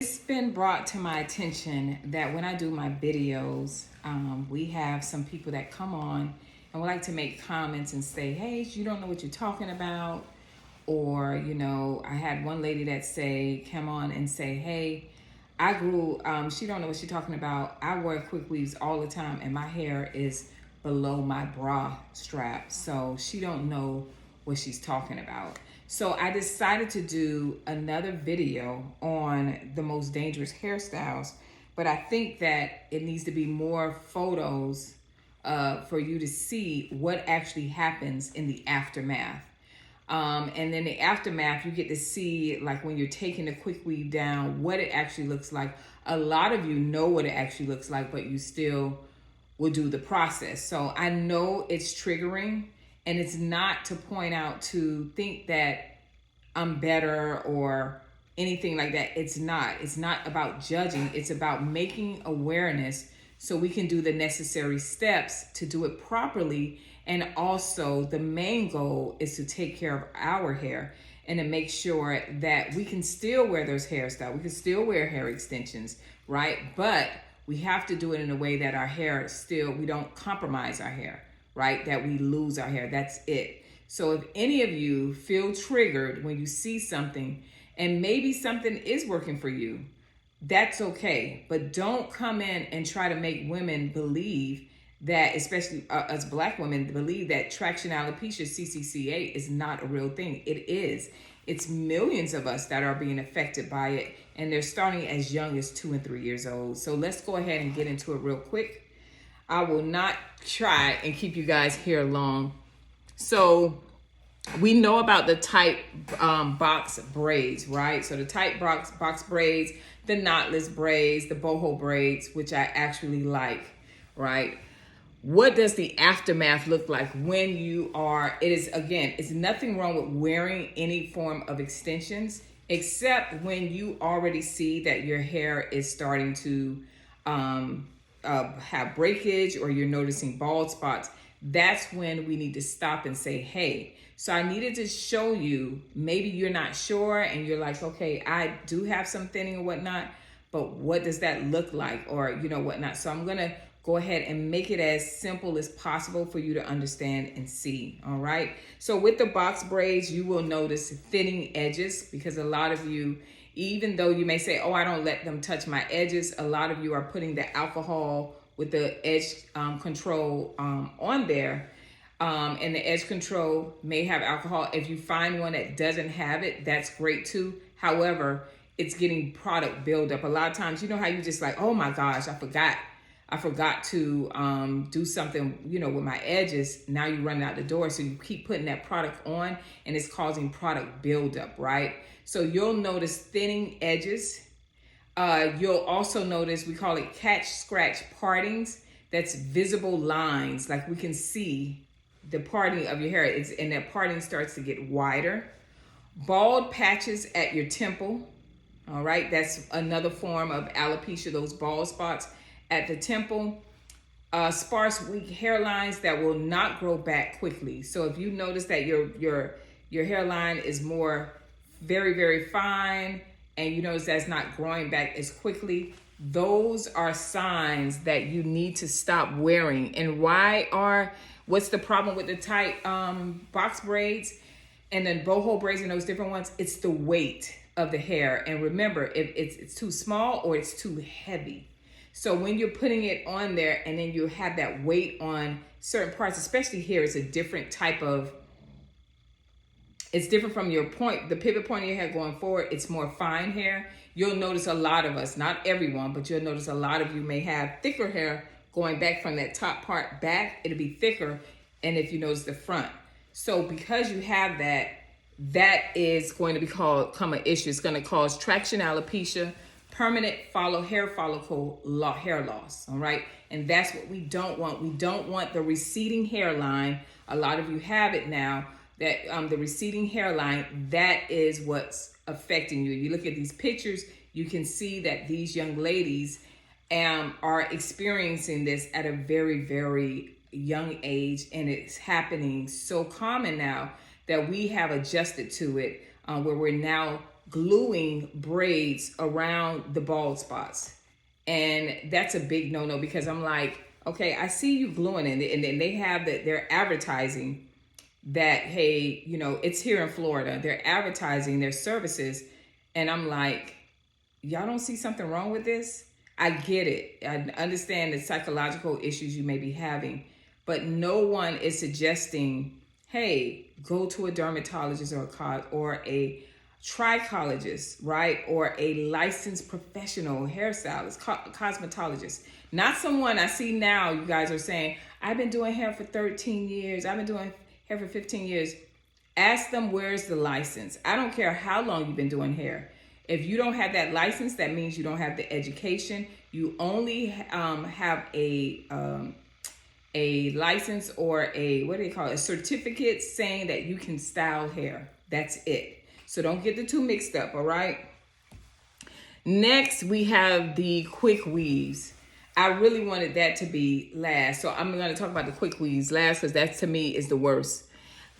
It's been brought to my attention that when I do my videos, we have some people that come on and would like to make comments and say, hey, you don't know what you're talking about. Or, I had one lady that come on and say, hey, she don't know what she's talking about. I wear quick weaves all the time and my hair is below my bra strap. So she don't know what she's talking about. So I decided to do another video on the most dangerous hairstyles, but I think that it needs to be more photos for you to see what actually happens in the aftermath. And then the aftermath, you get to see, like when you're taking the quick weave down, what it actually looks like. A lot of you know what it actually looks like, but you still will do the process. So I know it's triggering, and it's not to point out to think that I'm better or anything like that. It's not. It's not about judging. It's about making awareness so we can do the necessary steps to do it properly. And also the main goal is to take care of our hair and to make sure that we can still wear those hairstyles. We can still wear hair extensions, right? But we have to do it in a way that our hair we don't compromise our hair, right? That we lose our hair. That's it. So if any of you feel triggered when you see something and maybe something is working for you, that's okay. But don't come in and try to make women believe that, especially us Black women, believe that traction alopecia, CCCA, is not a real thing. It is. It's millions of us that are being affected by it, and they're starting as young as 2 and 3 years old. So let's go ahead and get into it real quick. I will not try and keep you guys here long. So we know about the tight box braids, right? So the tight box braids, the knotless braids, the boho braids, which I actually like, right? What does the aftermath look like when it's nothing wrong with wearing any form of extensions, except when you already see that your hair is starting to have breakage, or you're noticing bald spots. That's when we need to stop and say, hey. So I needed to show you, maybe you're not sure and you're like, okay, I do have some thinning or whatnot, but what does that look like, or whatnot. So I'm gonna go ahead and make it as simple as possible for you to understand and see, all right? So with the box braids, you will notice thinning edges, because a lot of you, even though you may say, oh, I don't let them touch my edges, a lot of you are putting the alcohol with the edge control on there. And the edge control may have alcohol. If you find one that doesn't have it, that's great too. However, it's getting product buildup. A lot of times, how you just like, oh my gosh, I forgot to do something, with my edges. Now you run out the door. So you keep putting that product on and it's causing product buildup, right? So you'll notice thinning edges. You'll also notice, we call it catch scratch partings. That's visible lines. Like we can see the parting of your hair, and that parting starts to get wider. Bald patches at your temple. All right. That's another form of alopecia, those bald spots at the temple. Sparse, weak hairlines that will not grow back quickly. So if you notice that your hairline is more very, very fine, and you notice that's not growing back as quickly, those are signs that you need to stop wearing. And what's the problem with the tight box braids and then boho braids and those different ones? It's the weight of the hair. And remember, if it's too small or it's too heavy. So when you're putting it on there and then you have that weight on certain parts, especially here, it's a different type of, it's different from your point, the pivot point of your hair going forward. It's more fine hair. You'll notice a lot of us, not everyone, but you'll notice a lot of you may have thicker hair going back from that top part back. It'll be thicker. And if you notice the front. So because you have that is going to become an issue. It's going to cause traction alopecia, permanent hair follicle hair loss, all right? And that's what we don't want. We don't want the receding hairline. A lot of you have it now, that the receding hairline, that is what's affecting you. You look at these pictures, you can see that these young ladies are experiencing this at a very, very young age, and it's happening so common now that we have adjusted to it, where we're now gluing braids around the bald spots. And that's a big no-no, because I'm like, okay, I see you gluing it, and then they have that, they're advertising that, hey, you know, it's here in Florida. They're advertising their services. And I'm like, y'all don't see something wrong with this? I get it. I understand the psychological issues you may be having, but no one is suggesting, hey, go to a dermatologist or a trichologist, right? Or a licensed professional hairstylist, cosmetologist. Not someone I see now, you guys are saying, I've been doing hair for 13 years. I've been doing hair for 15 years. Ask them, where's the license? I don't care how long you've been doing hair. If you don't have that license, that means you don't have the education. You only have a license or a, what do they call it? A certificate saying that you can style hair. That's it. So don't get the two mixed up, all right? Next, we have the quick weaves. I really wanted that to be last. So I'm going to talk about the quick weaves last, because that to me is the worst.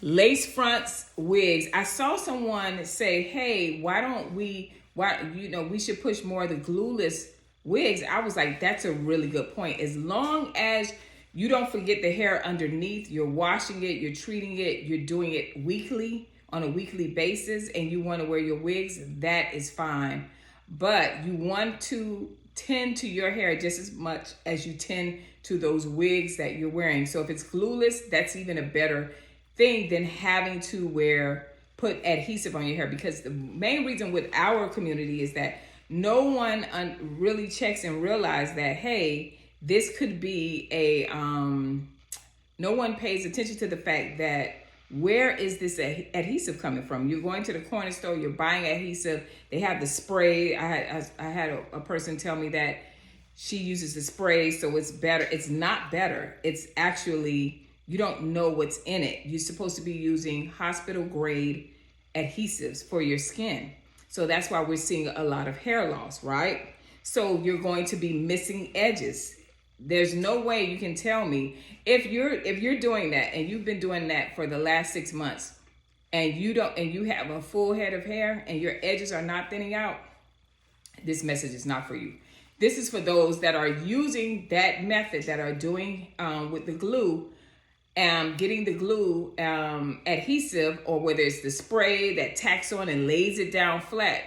Lace fronts, wigs. I saw someone say, hey, we should push more of the glueless wigs. I was like, that's a really good point. As long as you don't forget the hair underneath, you're washing it, you're treating it, you're doing it weekly, on a weekly basis, and you want to wear your wigs, that is fine. But you want to tend to your hair just as much as you tend to those wigs that you're wearing. So if it's glueless, that's even a better thing than having to put adhesive on your hair, because the main reason with our community is that no one really checks and realize that, hey, this could be no one pays attention to the fact that, where is this adhesive coming from? You're going to the corner store, you're buying adhesive, they have the spray. I had a person tell me that she uses the spray, so it's better. It's not better. It's actually, you don't know what's in it. You're supposed to be using hospital grade adhesives for your skin. So that's why we're seeing a lot of hair loss, right? So you're going to be missing edges. There's no way you can tell me, if you're doing that and you've been doing that for the last 6 months, and you have a full head of hair and your edges are not thinning out, this message is not for you. This is for those that are using that method, that are doing with the glue, getting the glue adhesive, or whether it's the spray that tacks on and lays it down flat.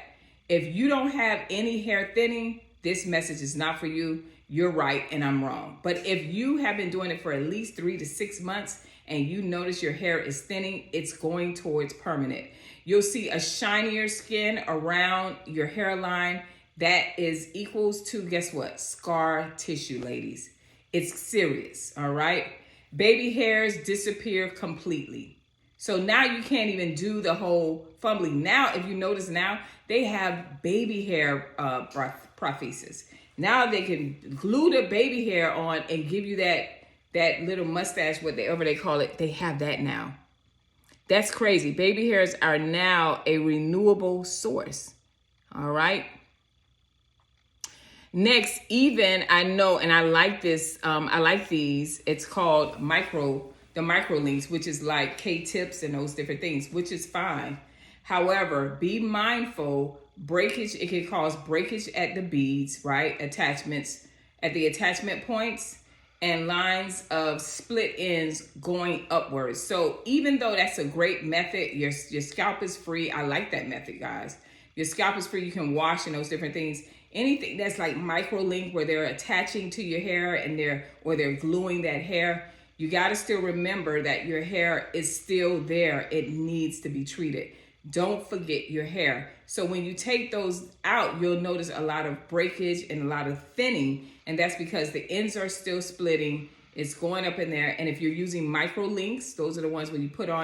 If you don't have any hair thinning, this message is not for you. You're right and I'm wrong. But if you have been doing it for at least 3 to 6 months and you notice your hair is thinning, it's going towards permanent. You'll see a shinier skin around your hairline that is equals to, guess what? Scar tissue, ladies. It's serious, all right? Baby hairs disappear completely. So now you can't even do the whole fumbling. Now, if you notice now, they have baby hair prosthesis. Now they can glue the baby hair on and give you that little mustache, whatever they call it. They have that now. That's crazy. Baby hairs are now a renewable source. All right. Next, even I know, and I like this, I like these. It's called the micro links, which is like K-tips and those different things, which is fine. However, be mindful, breakage, it can cause breakage at the beads, right? Attachments at the attachment points, and lines of split ends going upwards. So even though that's a great method, your scalp is free. I like that method, guys. Your scalp is free. You can wash and those different things. Anything that's like micro link, where they're attaching to your hair and they're gluing that hair, you got to still remember that your hair is still there. It needs to be treated. Don't forget your hair. So when you take those out, you'll notice a lot of breakage and a lot of thinning. And that's because the ends are still splitting. It's going up in there. And if you're using micro links, those are the ones where you put on